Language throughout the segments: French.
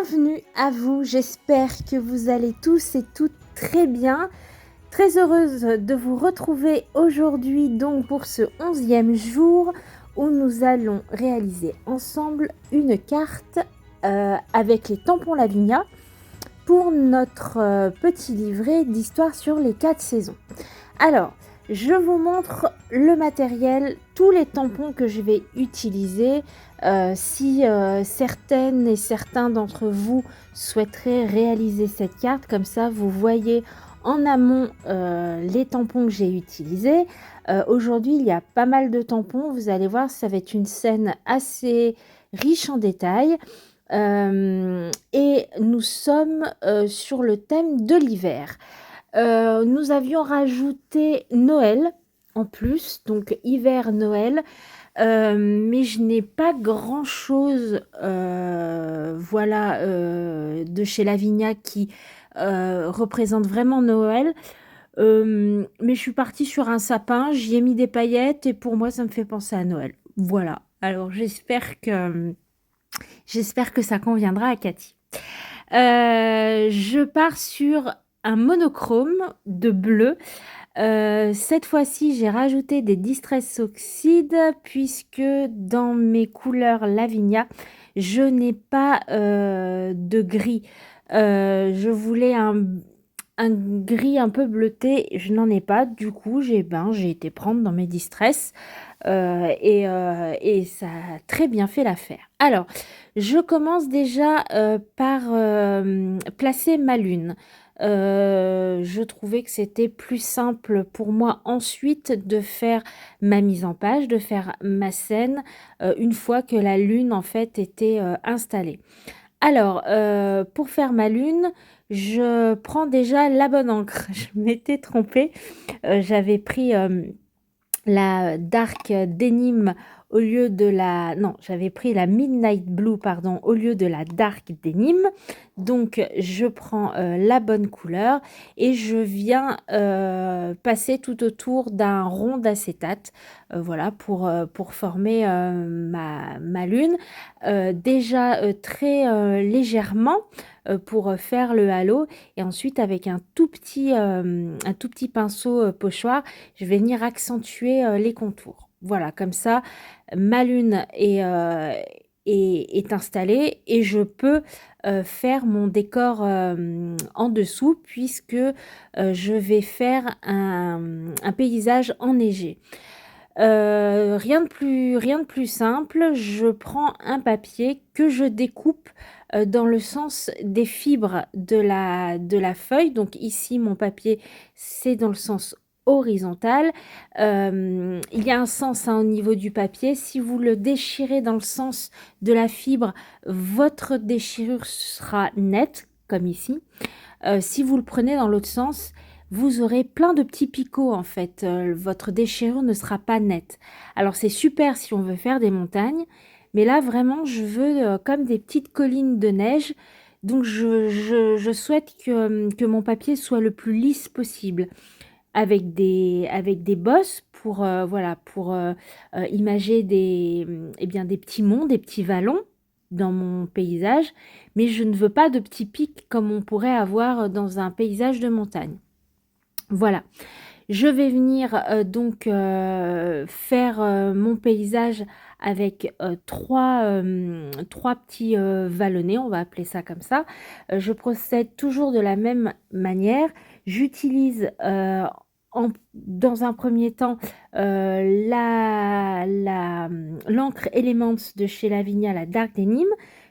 Bienvenue à vous, j'espère que vous allez tous et toutes très bien. Très heureuse de vous retrouver aujourd'hui donc pour ce 11e jour où nous allons réaliser ensemble une carte avec les tampons Lavinia pour notre petit livret d'histoire sur les 4 saisons. Alors, je vous montre le matériel, tous les tampons que je vais utiliser. Si certaines et certains d'entre vous souhaiteraient réaliser cette carte, comme ça vous voyez en amont les tampons que j'ai utilisés. Aujourd'hui, il y a pas mal de tampons. Vous allez voir, ça va être une scène assez riche en détails. Et nous sommes sur le thème de l'hiver. Nous avions rajouté Noël en plus, donc hiver-Noël. Mais je n'ai pas grand-chose de chez Lavinia qui représente vraiment Noël. Mais je suis partie sur un sapin, j'y ai mis des paillettes et pour moi ça me fait penser à Noël. Voilà, alors j'espère que ça conviendra à Cathy. Je pars sur un monochrome de bleu. Cette fois-ci, j'ai rajouté des Distress Oxide puisque dans mes couleurs Lavinia, je n'ai pas de gris. Je voulais un gris un peu bleuté, je n'en ai pas. Du coup, j'ai été prendre dans mes Distress et ça a très bien fait l'affaire. Alors, je commence déjà par placer ma lune. Je trouvais que c'était plus simple pour moi ensuite de faire ma mise en page, de faire ma scène une fois que la lune en fait était installée. Alors, pour faire ma lune, je prends déjà la bonne encre. Je m'étais trompée. J'avais pris la Dark Denim au lieu de la... Non, j'avais pris la Midnight Blue, pardon, au lieu de la Dark Denim. Donc, je prends la bonne couleur et je viens passer tout autour d'un rond d'acétate, voilà, pour former ma lune. Déjà très légèrement pour faire le halo et ensuite avec un tout petit pinceau pochoir, je vais venir accentuer les contours. Voilà, comme ça, ma lune est installée et je peux faire mon décor en dessous puisque je vais faire un paysage enneigé. Rien de plus simple, je prends un papier que je découpe dans le sens des fibres de la feuille. Donc ici, mon papier, c'est dans le sens horizontal. Il y a un sens au niveau du papier. Si vous le déchirez dans le sens de la fibre, votre déchirure sera nette, comme ici. Si vous le prenez dans l'autre sens, vous aurez plein de petits picots en fait. Votre déchirure ne sera pas nette. Alors c'est super si on veut faire des montagnes, mais là vraiment je veux comme des petites collines de neige. Donc je souhaite que mon papier soit le plus lisse possible avec des bosses pour imager des petits monts, des petits vallons dans mon paysage, mais je ne veux pas de petits pics comme on pourrait avoir dans un paysage de montagne. Voilà, je vais venir faire mon paysage avec trois petits vallonnés, on va appeler ça comme ça. Je procède toujours de la même manière. J'utilise dans un premier temps l'encre Elements de chez Lavinia, la Dark Denim.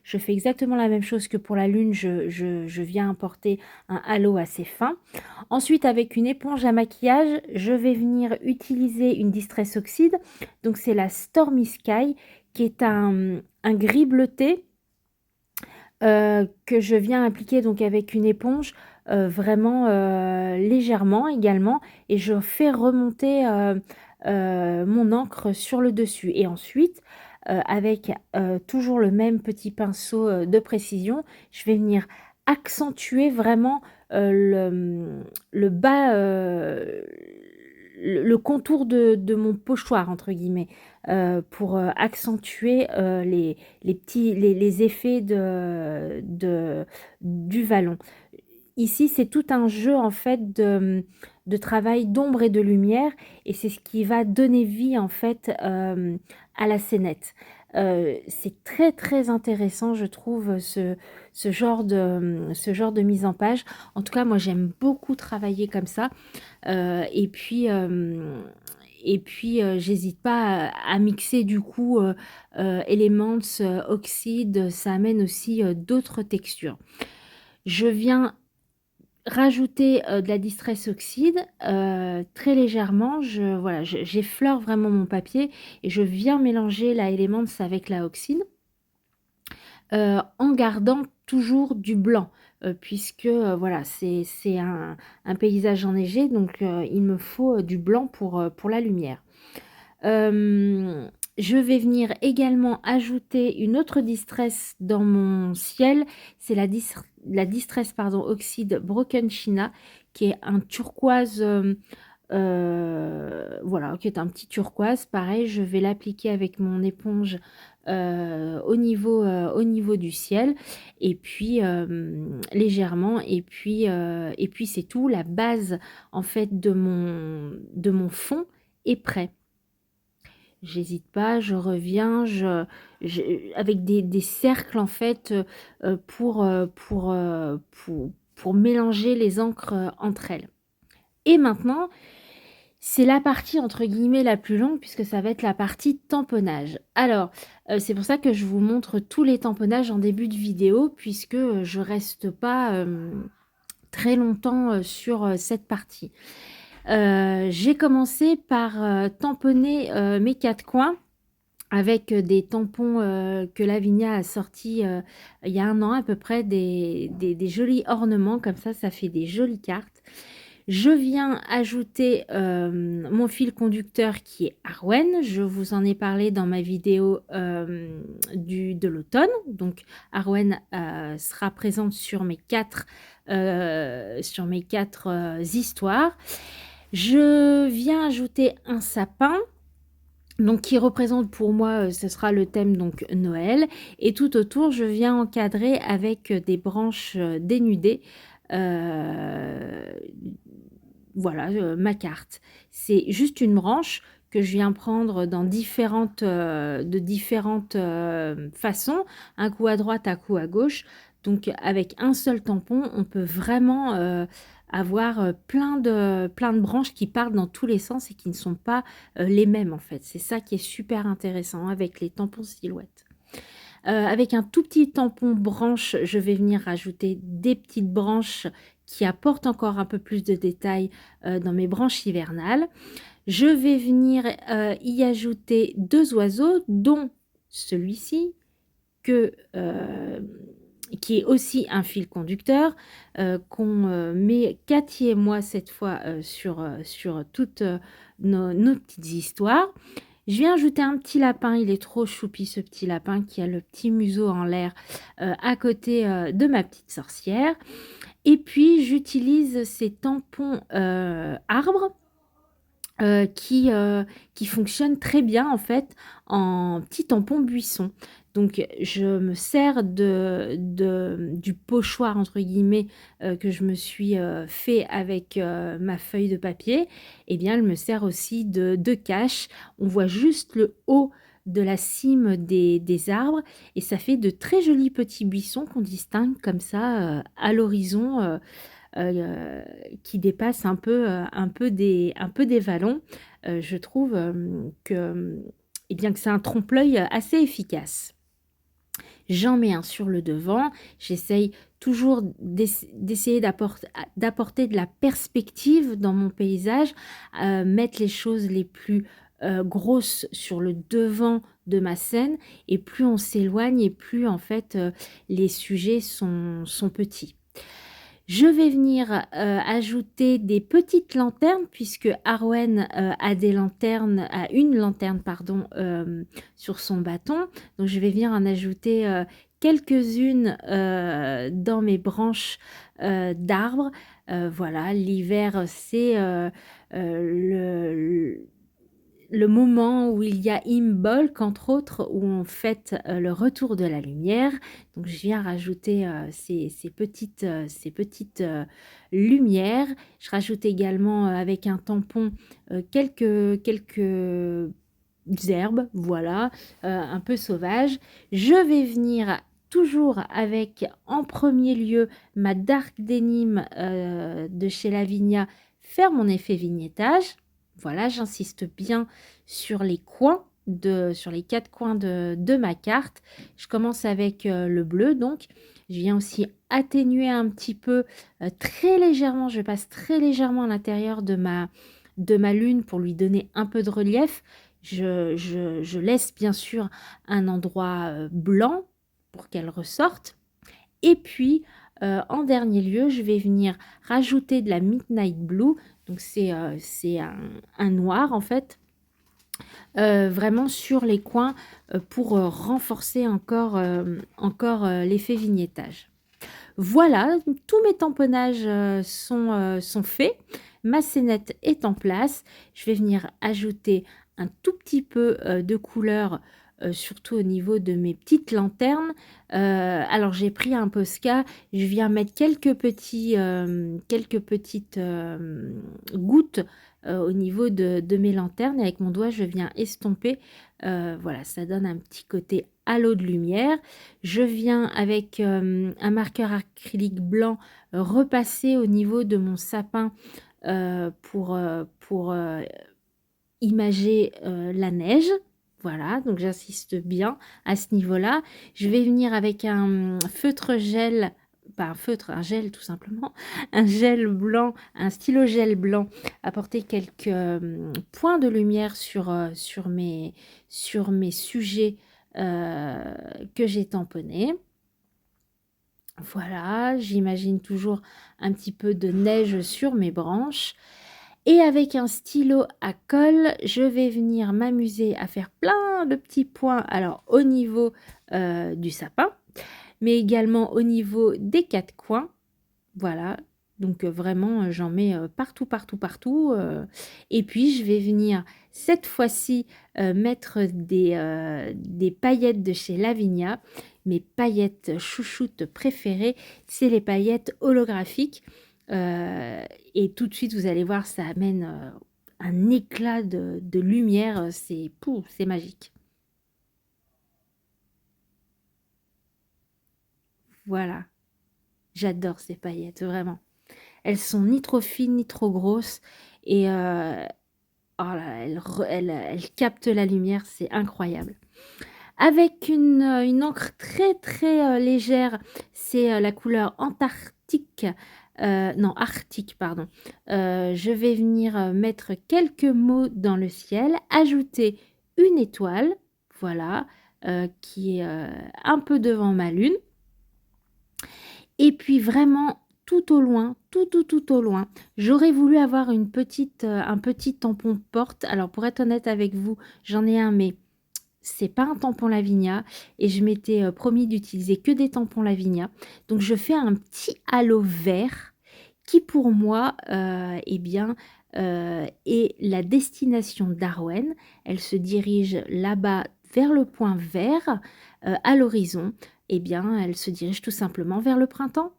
Je fais exactement la même chose que pour la lune, je viens importer un halo assez fin. Ensuite, avec une éponge à maquillage, je vais venir utiliser une Distress Oxide. Donc, c'est la Stormy Sky, qui est un gris bleuté que je viens appliquer donc avec une éponge vraiment légèrement également. Et je fais remonter mon encre sur le dessus. Et ensuite, avec toujours le même petit pinceau de précision, je vais venir accentuer vraiment le bas le contour de mon pochoir, entre guillemets, pour accentuer les effets du vallon. Ici, c'est tout un jeu en fait de travail d'ombre et de lumière, et c'est ce qui va donner vie en fait à la scénette. C'est très très intéressant, je trouve, ce genre de mise en page. En tout cas, moi, j'aime beaucoup travailler comme ça. Et puis, j'hésite pas à mixer du coup Elements, Oxyde, ça amène aussi d'autres textures. Je viens rajouter de la Distress Oxyde très légèrement. Voilà, j'effleure vraiment mon papier et je viens mélanger la Elements avec la Oxyde en gardant toujours du blanc. Puisque voilà, c'est un paysage enneigé, donc il me faut du blanc pour la lumière. Je vais venir également ajouter une autre distress dans mon ciel, c'est la distress pardon, oxyde Broken China, qui est un turquoise, voilà, qui est un petit turquoise. Pareil, je vais l'appliquer avec mon éponge au niveau du ciel, et puis légèrement, et puis c'est tout. La base en fait de mon fond est prêt. J'hésite pas, je reviens, avec des cercles en fait pour mélanger les encres entre elles. Et maintenant, c'est la partie entre guillemets la plus longue, puisque ça va être la partie tamponnage. Alors, c'est pour ça que je vous montre tous les tamponnages en début de vidéo, puisque je reste pas très longtemps sur cette partie. J'ai commencé par tamponner mes 4 coins avec des tampons que Lavinia a sortis il y a 1 an à peu près, des jolis ornements comme ça fait des jolies cartes. Je viens ajouter mon fil conducteur qui est Arwen. Je vous en ai parlé dans ma vidéo de l'automne. Donc Arwen sera présente sur mes 4 histoires. Je viens ajouter un sapin, donc qui représente pour moi, ce sera le thème donc Noël, et tout autour je viens encadrer avec des branches dénudées voilà ma carte. C'est juste une branche que je viens prendre dans différentes façons, un coup à droite, un coup à gauche. Donc avec un seul tampon, on peut vraiment avoir plein de branches qui partent dans tous les sens et qui ne sont pas les mêmes en fait. C'est ça qui est super intéressant avec les tampons silhouettes. Avec un tout petit tampon branche, je vais venir rajouter des petites branches qui apportent encore un peu plus de détails dans mes branches hivernales. Je vais venir y ajouter 2 oiseaux, dont celui-ci, qui est aussi un fil conducteur, qu'on met Cathy et moi cette fois sur toutes nos petites histoires. Je viens ajouter un petit lapin, il est trop choupi ce petit lapin qui a le petit museau en l'air à côté de ma petite sorcière. Et puis j'utilise ces tampons arbres qui fonctionnent très bien en fait en petits tampons buisson. Donc je me sers du pochoir entre guillemets que je me suis fait avec ma feuille de papier. Et bien elle me sert aussi de cache. On voit juste le haut de la cime des arbres et ça fait de très jolis petits buissons qu'on distingue comme ça à l'horizon, qui dépasse un peu des vallons. Je trouve eh bien, que c'est un trompe-l'œil assez efficace. J'en mets un sur le devant. J'essaye toujours d'essayer d'apporter de la perspective dans mon paysage, mettre les choses les plus grosses sur le devant de ma scène, et plus on s'éloigne et plus en fait les sujets sont petits. Je vais venir ajouter des petites lanternes, puisque Arwen a une lanterne pardon, sur son bâton. Donc je vais venir en ajouter quelques-unes dans mes branches d'arbres. Voilà, l'hiver, c'est le moment où il y a Imbolc, entre autres, où on fête le retour de la lumière. Donc, je viens rajouter ces petites lumières. Je rajoute également avec un tampon quelques herbes, voilà, un peu sauvages. Je vais venir toujours avec, en premier lieu, ma Dark Denim de chez Lavinia, faire mon effet vignettage. Voilà, j'insiste bien sur les coins, sur les 4 coins de ma carte. Je commence avec le bleu, donc je viens aussi atténuer un petit peu, très légèrement, je passe très légèrement à l'intérieur de ma lune pour lui donner un peu de relief. Je laisse bien sûr un endroit blanc pour qu'elle ressorte. Et puis, en dernier lieu, je vais venir rajouter de la Midnight Blue. Donc, c'est un noir, en fait, vraiment sur les coins pour renforcer encore l'effet vignettage. Voilà, tous mes tamponnages sont faits. Ma scénette est en place. Je vais venir ajouter un tout petit peu de couleur, surtout au niveau de mes petites lanternes. Alors, j'ai pris un Posca. Je viens mettre quelques petites gouttes au niveau de mes lanternes. Et avec mon doigt, je viens estomper. Voilà, ça donne un petit côté halo de lumière. Je viens avec un marqueur acrylique blanc repasser au niveau de mon sapin pour imager la neige. Voilà, donc j'insiste bien à ce niveau-là. Je vais venir avec un feutre gel, pas un feutre, un gel tout simplement, un gel blanc, un stylo gel blanc, apporter quelques points de lumière sur mes sujets que j'ai tamponnés. Voilà, j'imagine toujours un petit peu de neige sur mes branches. Et avec un stylo à colle, je vais venir m'amuser à faire plein de petits points, alors au niveau du sapin, mais également au niveau des 4 coins. Voilà, donc vraiment, j'en mets partout, partout, partout. Et puis, je vais venir cette fois-ci mettre des paillettes de chez Lavinia. Mes paillettes chouchoutes préférées, c'est les paillettes holographiques. Et tout de suite, vous allez voir, ça amène un éclat de lumière. C'est magique. Voilà, j'adore ces paillettes, vraiment. Elles sont ni trop fines, ni trop grosses. Et oh là, elles captent la lumière, c'est incroyable. Avec une encre très très légère, c'est la couleur Antarctique. Non, Arctique, pardon. Je vais venir mettre quelques mots dans le ciel, ajouter une étoile, voilà, qui est un peu devant ma lune. Et puis vraiment, tout au loin, tout au loin, j'aurais voulu avoir un petit tampon porte. Alors, pour être honnête avec vous, j'en ai un, mais c'est pas un tampon Lavinia. Et je m'étais promis d'utiliser que des tampons Lavinia. Donc, je fais un petit halo vert qui, pour moi, eh bien, est la destination d'Arwen. Elle se dirige là-bas vers le point vert, à l'horizon. Eh bien, elle se dirige tout simplement vers le printemps.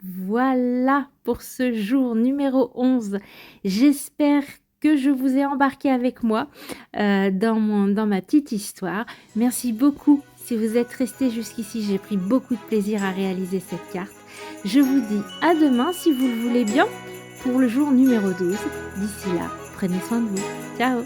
Voilà pour ce jour numéro 11. J'espère que je vous ai embarqué avec moi dans ma petite histoire. Merci beaucoup si vous êtes restés jusqu'ici. J'ai pris beaucoup de plaisir à réaliser cette carte. Je vous dis à demain si vous le voulez bien pour le jour numéro 12. D'ici là, prenez soin de vous. Ciao!